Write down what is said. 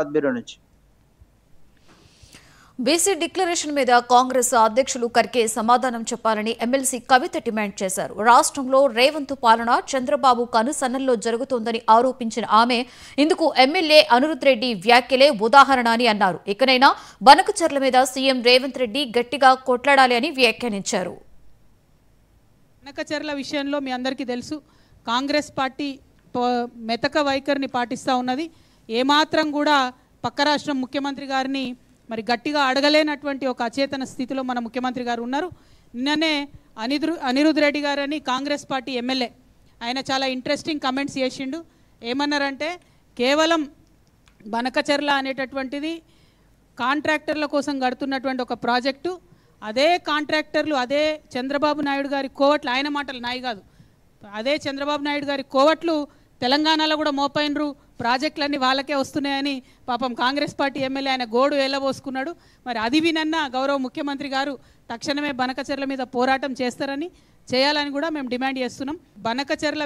Bureau నుంచి. BC declaration మీద కాంగ్రెస్ అధ్యక్షులు ఖర్గే సమాధానం చెప్పాలని ఎమ్మెల్సీ కవిత డిమాండ్ చేశారు. రాష్ట్రంలో రేవంత్ పాలన చంద్రబాబు కనుసన్నల్లో జరుగుతోందని ఆరోపించిన ఆమె ఇందుకు ఎమ్మెల్యే అనిరుద్ రెడ్డి వ్యాఖ్యలే ఉదాహరణ అని అన్నారు. ఇకనైనా బనకచర్ల మీద సీఎం రేవంత్ రెడ్డి గట్టిగా కొట్లాడాలి అని వ్యాఖ్యానించారు. బనకచర్ల విషయంలో మీ అందరికీ తెలుసు, కాంగ్రెస్ పార్టీ మెతక వైఖరిని పాటిస్తూ ఉన్నది. ఏమాత్రం కూడా పక్క రాష్ట్రం ముఖ్యమంత్రి గారిని మరి గట్టిగా అడగలేనటువంటి ఒక అచేతన స్థితిలో మన ముఖ్యమంత్రి గారు ఉన్నారు. నిన్ననే అనిరుద్ రెడ్డి గారని కాంగ్రెస్ పార్టీ ఎమ్మెల్యే ఆయన చాలా ఇంట్రెస్టింగ్ కమెంట్స్ చేసిండు. ఏమన్నారంటే కేవలం బనకచర్ల అనేటటువంటిది కాంట్రాక్టర్ల కోసం కడుతున్నటువంటి ఒక ప్రాజెక్టు, అదే కాంట్రాక్టర్లు అదే చంద్రబాబు నాయుడు గారి కోవట్లు, ఆయన మాటలు నాయి కాదు, అదే చంద్రబాబు నాయుడు గారి కోవట్లు తెలంగాణలో కూడా మోపైనరు, ప్రాజెక్టులన్నీ వాళ్ళకే వస్తున్నాయని పాపం కాంగ్రెస్ పార్టీ ఎమ్మెల్యే ఆయన గోడు వెళ్ళబోసుకున్నాడు. మరి అది వినన్నా గౌరవ ముఖ్యమంత్రి గారు తక్షణమే బనకచర్ల మీద పోరాటం చేయాలని కూడా మేము డిమాండ్ చేస్తున్నాం. బనకచర్ల